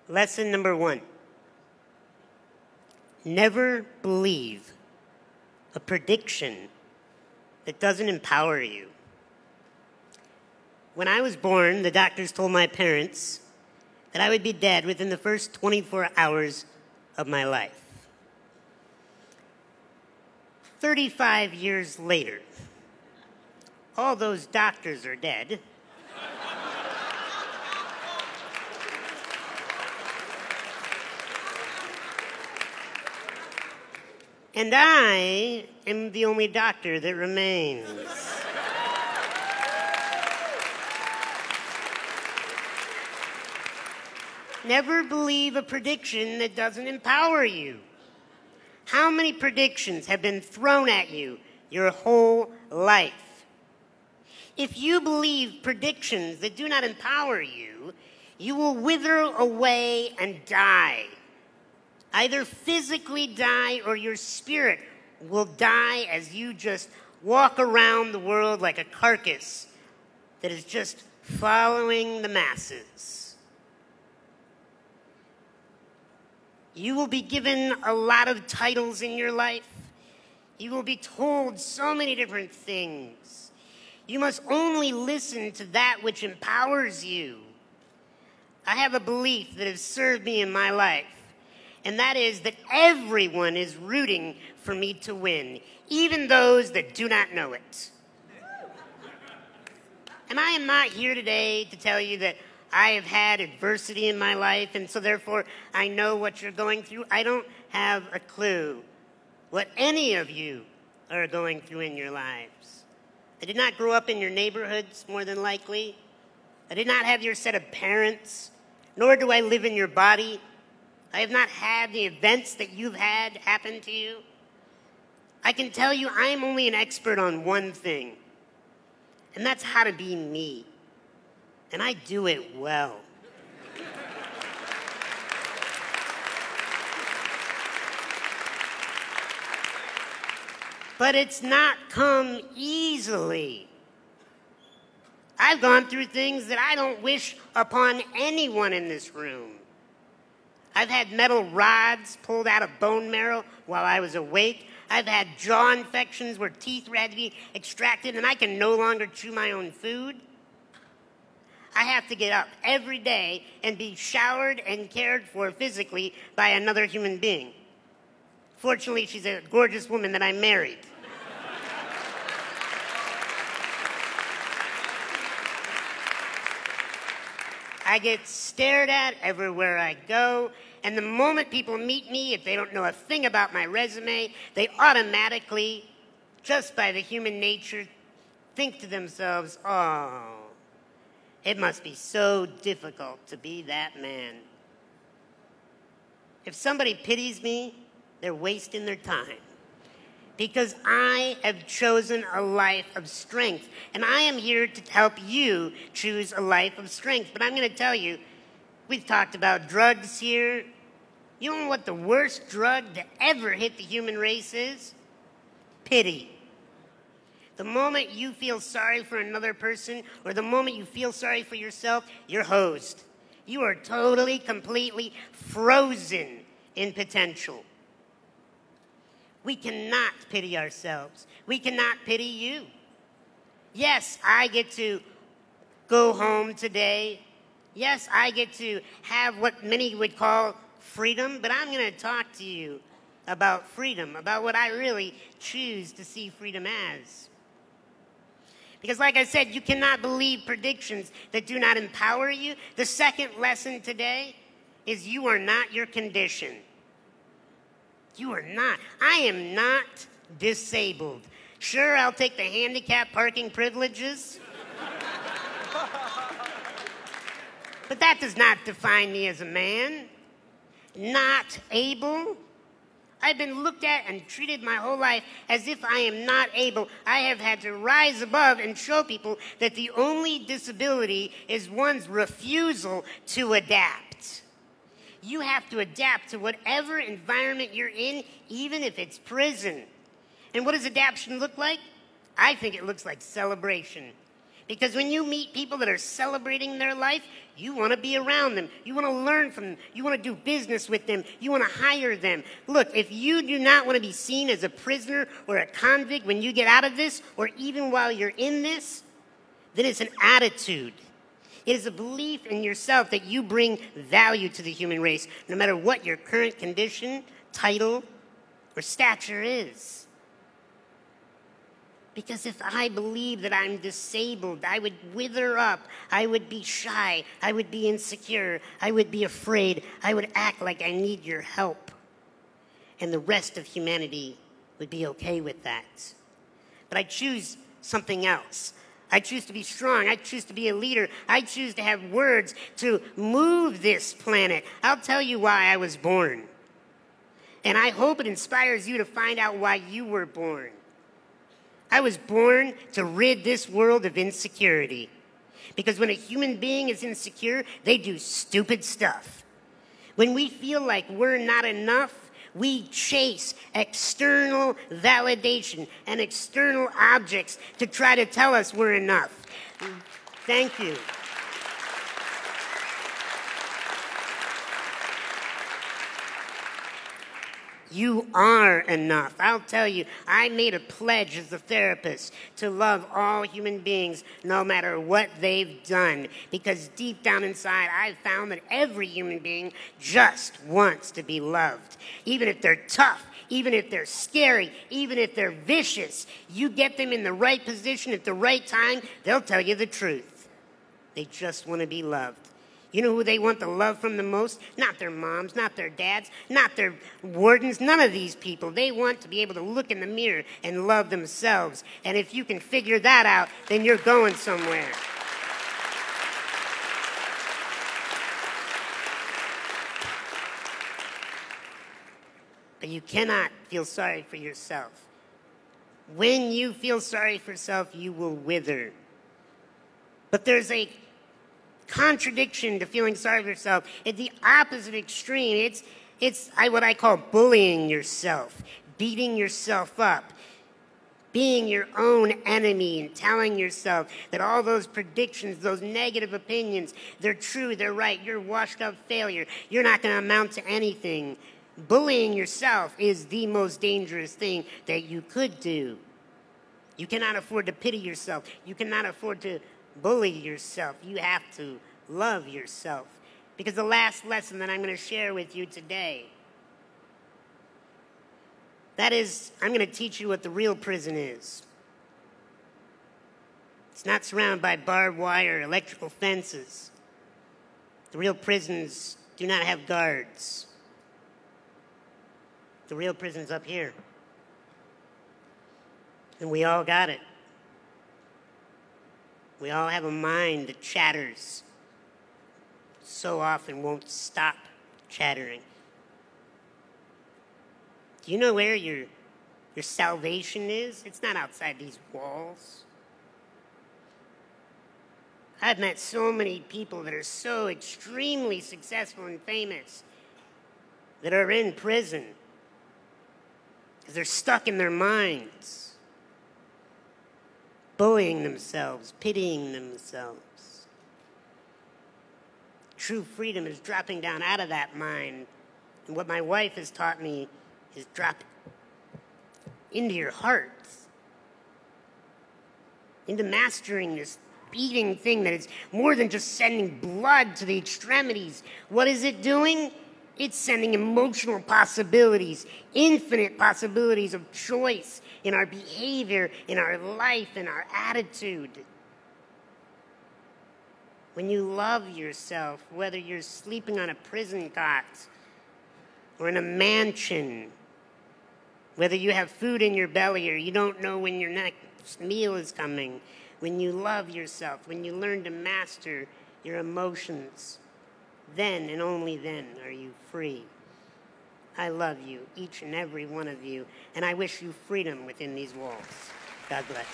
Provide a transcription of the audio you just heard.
Lesson number 1. Never believe a prediction that doesn't empower you. When I was born, the doctors told my parents that I would be dead within the first 24 hours of my life. 35 years later, all those doctors are dead. And I am the only doctor that remains. Never believe a prediction that doesn't empower you. How many predictions have been thrown at you your whole life? If you believe predictions that do not empower you, you will wither away and die. Either physically die or your spirit will die as you just walk around the world like a carcass that is just following the masses. You will be given a lot of titles in your life. You will be told so many different things. You must only listen to that which empowers you. I have a belief that has served me in my life. And that is that everyone is rooting for me to win, even those that do not know it. And I am not here today to tell you that I have had adversity in my life, and so therefore I know what you're going through. I don't have a clue what any of you are going through in your lives. I did not grow up in your neighborhoods, more than likely. I did not have your set of parents, nor do I live in your body. I have not had the events that you've had happen to you. I can tell you I'm only an expert on one thing, and that's how to be me. And I do it well. But it's not come easily. I've gone through things that I don't wish upon anyone in this room. I've had metal rods pulled out of bone marrow while I was awake. I've had jaw infections where teeth had to be extracted and I can no longer chew my own food. I have to get up every day and be showered and cared for physically by another human being. Fortunately, she's a gorgeous woman that I married. I get stared at everywhere I go, and the moment people meet me, if they don't know a thing about my resume, they automatically, just by the human nature, think to themselves, oh, it must be so difficult to be that man. If somebody pities me, they're wasting their time. Because I have chosen a life of strength. And I am here to help you choose a life of strength. But I'm going to tell you, we've talked about drugs here. You know what the worst drug to ever hit the human race is? Pity. The moment you feel sorry for another person, or the moment you feel sorry for yourself, you're hosed. You are totally, completely frozen in potential. We cannot pity ourselves. We cannot pity you. Yes, I get to go home today. Yes, I get to have what many would call freedom, but I'm going to talk to you about freedom, about what I really choose to see freedom as. Because like I said, you cannot believe predictions that do not empower you. The second lesson today is you are not your condition. You are not. I am not disabled. Sure, I'll take the handicap parking privileges. But that does not define me as a man. Not able. I've been looked at and treated my whole life as if I am not able. I have had to rise above and show people that the only disability is one's refusal to adapt. You have to adapt to whatever environment you're in, even if it's prison. And what does adaptation look like? I think it looks like celebration. Because when you meet people that are celebrating their life, you want to be around them. You want to learn from them. You want to do business with them. You want to hire them. Look, if you do not want to be seen as a prisoner or a convict when you get out of this, or even while you're in this, then it's an attitude. It is a belief in yourself that you bring value to the human race, no matter what your current condition, title, or stature is. Because if I believe that I'm disabled, I would wither up, I would be shy, I would be insecure, I would be afraid, I would act like I need your help. And the rest of humanity would be okay with that. But I choose something else. I choose to be strong. I choose to be a leader. I choose to have words to move this planet. I'll tell you why I was born. And I hope it inspires you to find out why you were born. I was born to rid this world of insecurity. Because when a human being is insecure, they do stupid stuff. When we feel like we're not enough, we chase external validation and external objects to try to tell us we're enough. Thank you. You are enough. I'll tell you, I made a pledge as a therapist to love all human beings no matter what they've done. Because deep down inside, I've found that every human being just wants to be loved. Even if they're tough, even if they're scary, even if they're vicious, you get them in the right position at the right time, they'll tell you the truth. They just want to be loved. You know who they want the love from the most? Not their moms, not their dads, not their wardens, none of these people. They want to be able to look in the mirror and love themselves. And if you can figure that out, then you're going somewhere. But you cannot feel sorry for yourself. When you feel sorry for yourself, you will wither. But there's a contradiction to feeling sorry for yourself. It's the opposite extreme. It's what I call bullying yourself, beating yourself up, being your own enemy and telling yourself that all those predictions, those negative opinions, they're true, they're right, you're washed up failure, you're not going to amount to anything. Bullying yourself is the most dangerous thing that you could do. You cannot afford to pity yourself. You cannot afford to bully yourself. You have to love yourself. Because the last lesson that I'm going to share with you today, that is, I'm going to teach you what the real prison is. It's not surrounded by barbed wire or electrical fences. The real prisons do not have guards. The real prison's up here. And we all got it. We all have a mind that chatters, so often won't stop chattering. Do you know where your salvation is? It's not outside these walls. I've met so many people that are so extremely successful and famous that are in prison because they're stuck in their minds, bullying themselves, pitying themselves. True freedom is dropping down out of that mind. And what my wife has taught me is drop into your heart, into mastering this beating thing that is more than just sending blood to the extremities. What is it doing? It's sending emotional possibilities, infinite possibilities of choice in our behavior, in our life, in our attitude. When you love yourself, whether you're sleeping on a prison cot or in a mansion, whether you have food in your belly or you don't know when your next meal is coming, when you love yourself, when you learn to master your emotions, then and only then are you free. I love you, each and every one of you, and I wish you freedom within these walls. God bless.